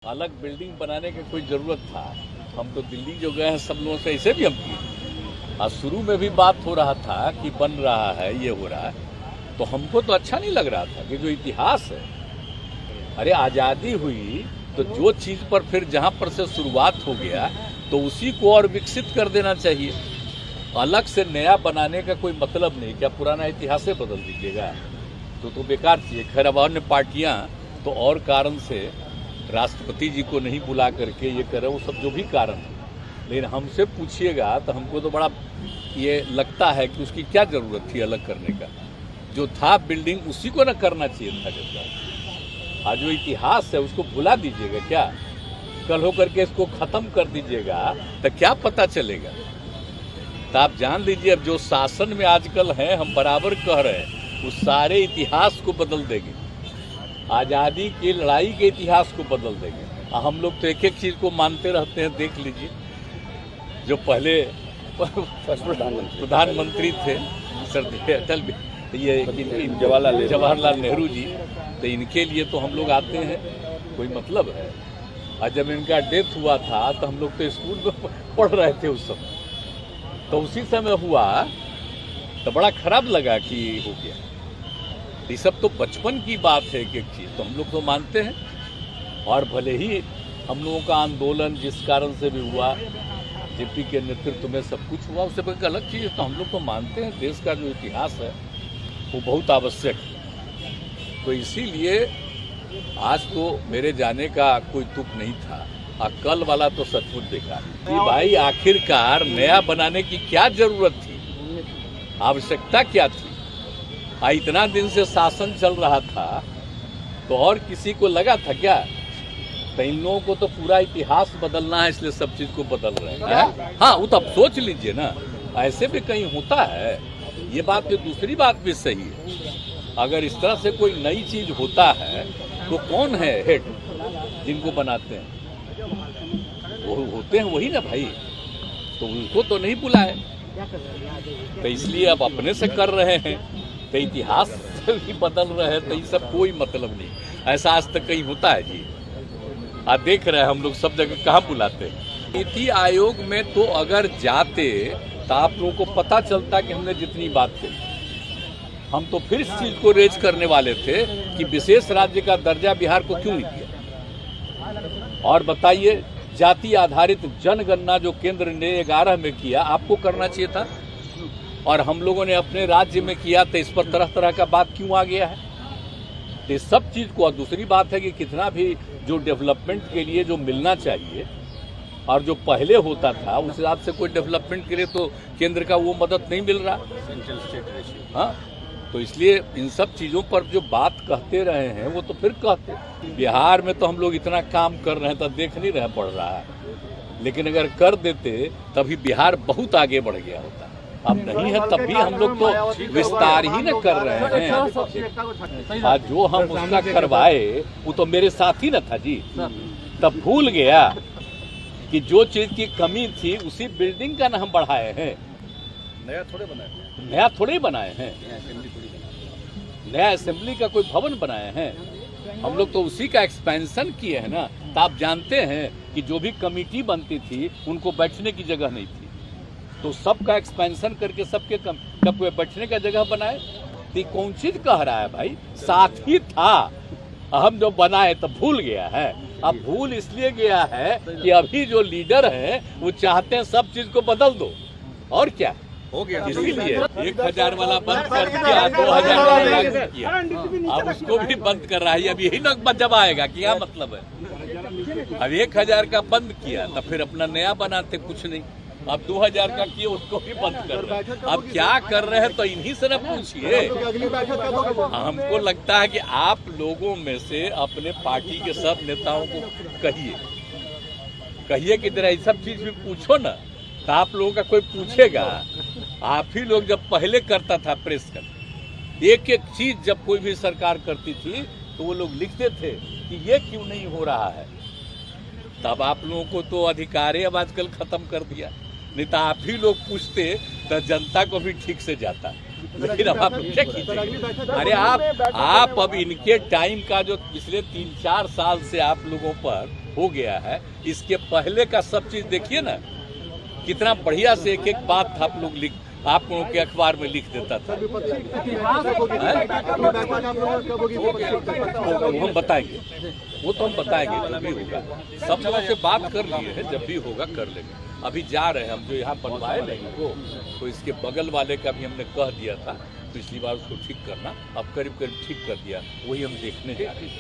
अलग बिल्डिंग बनाने की कोई जरूरत था। हम तो दिल्ली जो गए हैं सब लोगों से ऐसे भी हम किए। और शुरू में भी बात हो रहा था कि बन रहा है, ये हो रहा है, तो हमको तो अच्छा नहीं लग रहा था कि जो इतिहास है, अरे आज़ादी हुई तो जो चीज़ पर फिर जहाँ पर से शुरुआत हो गया तो उसी को और विकसित कर देना चाहिए। अलग से नया बनाने का कोई मतलब नहीं। क्या पुराना इतिहास से बदल दीजिएगा तो बेकार चीज़। खैर अब अन्य पार्टियाँ तो और कारण से राष्ट्रपति जी को नहीं बुला करके ये करे, वो सब जो भी कारण है, लेकिन हमसे पूछिएगा तो हमको तो बड़ा ये लगता है कि उसकी क्या ज़रूरत थी अलग करने का। जो था बिल्डिंग उसी को न करना चाहिए था। जब आज जो इतिहास है उसको भुला दीजिएगा क्या, कल हो करके इसको ख़त्म कर दीजिएगा तो क्या पता चलेगा। तो आप जान लीजिए अब जो शासन में आजकल हैं, हम बराबर कह रहे हैं, उस सारे इतिहास को बदल देंगे। आज़ादी की लड़ाई के इतिहास को बदल देंगे। हम लोग तो एक एक चीज़ को मानते रहते हैं। देख लीजिए जो पहले प्रधानमंत्री थे अटल ये जवाहरलाल नेहरू जी, तो इनके लिए तो हम लोग आते हैं, कोई मतलब है। और जब इनका डेथ हुआ था तो हम लोग तो स्कूल में पढ़ रहे थे उस समय, तो उसी समय हुआ तो बड़ा खराब लगा कि हो गया। ये सब तो बचपन की बात है। एक एक चीज़ तो हम लोग तो मानते हैं। और भले ही हम लोगों का आंदोलन जिस कारण से भी हुआ, जेपी के नेतृत्व में सब कुछ हुआ, उससे एक अलग चीज़ तो हम लोग तो मानते हैं। देश का जो इतिहास है वो बहुत आवश्यक है। तो इसीलिए आज तो मेरे जाने का कोई तुक नहीं था। और कल वाला तो सचमुच बेकार कि भाई आखिरकार नया बनाने की क्या जरूरत थी, आवश्यकता क्या थी। इतना दिन से शासन चल रहा था तो और किसी को लगा था क्या? तो इन लोगों को तो पूरा इतिहास बदलना है, इसलिए सब चीज को बदल रहे हैं। हाँ, वो तो अब सोच लीजिए ना, ऐसे भी कहीं होता है। ये बात तो दूसरी बात भी सही है। अगर इस तरह से कोई नई चीज होता है तो कौन है हेड जिनको बनाते हैं? वो होते हैं वही ना भाई, तो उनको तो नहीं बुलाए। तो इसलिए अब अपने से कर रहे हैं, तो इतिहास भी बदल रहे हैं। तो ये सब कोई मतलब नहीं। ऐसा आज तक कहीं होता है जी? आप देख रहे हैं हम लोग सब जगह कहाँ बुलाते हैं। नीति आयोग में तो अगर जाते तो आप लोगों को पता चलता कि हमने जितनी बात कही, हम तो फिर इस चीज को रेज करने वाले थे कि विशेष राज्य का दर्जा बिहार को क्यों नहीं दिया। और बताइए, जाति आधारित जनगणना जो केंद्र ने 11 में किया, आपको करना चाहिए था। और हम लोगों ने अपने राज्य में किया, तो इस पर तरह तरह का बात क्यों आ गया है? तो इस सब चीज़ को। और दूसरी बात है कि कितना भी जो डेवलपमेंट के लिए जो मिलना चाहिए और जो पहले होता था उस हिसाब से कोई डेवलपमेंट के लिए तो केंद्र का वो मदद नहीं मिल रहा। Central state ratio. हाँ, तो इसलिए इन सब चीज़ों पर जो बात कहते रहे हैं वो तो फिर कहते। बिहार में तो हम लोग इतना काम कर रहे हैं तो देख नहीं रहे पड़ रहा है, लेकिन अगर कर देते तभी बिहार बहुत आगे बढ़ गया होता। अब नहीं है तब भी हम लोग तो विस्तार ही न कर रहे हैं। आज जो हम उसका करवाए वो तो मेरे साथ ही न था जी। तब भूल गया कि जो चीज की कमी थी उसी बिल्डिंग का नाम बढ़ाए हैं। नया थोड़े बनाए हैं। नया असेंबली का कोई भवन बनाए हैं। हम लोग तो उसी का एक्सपेंशन किए हैं ना। तो आप जानते हैं कि जो भी कमेटी बनती थी उनको बैठने की जगह नहीं थी, तो सबका एक्सपेंशन करके सबके बैठने का जगह बनाए। तो कौन चीज कह रहा है भाई? साथ ही था, हम जो बनाए तो भूल गया है। अब भूल इसलिए गया है कि अभी जो लीडर है वो चाहते हैं सब चीज को बदल दो। और क्या हो गया? इसीलिए 1000 वाला बंद कर दिया, 2000 वाला लागू किया, अब उसको भी बंद कर रहा है। अब यही ना जब आएगा कि क्या मतलब है? अब 1000 का बंद किया तो फिर अपना नया बनाते, कुछ नहीं। अब 2000 का किए, उसको भी बंद कर रहे हैं। अब क्या कर रहे हैं तो इन्हीं से न पूछिए। हमको लगता है कि आप लोगों में से अपने पार्टी के सब नेताओं को कहिए कि जरा ये सब चीज भी पूछो ना, तो आप लोगों का कोई पूछेगा? आप ही लोग जब पहले करता था प्रेस कर, एक एक चीज जब कोई भी सरकार करती थी तो वो लोग लिखते थे कि ये क्यों नहीं हो रहा है। तब आप लोगों को तो अधिकार है अब आजकल खत्म कर दिया। नहीं तो आप ही लोग पूछते तो जनता को भी ठीक से जाता। लेकिन अब आप क्या कीजिए? अरे आप अब इनके टाइम का जो पिछले 3-4 साल से आप लोगों पर हो गया है, इसके पहले का सब चीज देखिए ना, कितना बढ़िया से एक एक बात आप लोगों के अखबार में लिख देता था। वो हम बताएंगे, वो तो हम बताएंगे जब भी होगा। सब लोगों से बात कर लिए हैं, जब भी होगा कर लेंगे। अभी जा रहे हैं हम, जो यहाँ बनवाए नहीं वो, तो इसके बगल वाले का भी हमने कह दिया था पिछली बार उसको ठीक करना, अब करीब करीब ठीक कर दिया, वही हम देखने जा रहे हैं।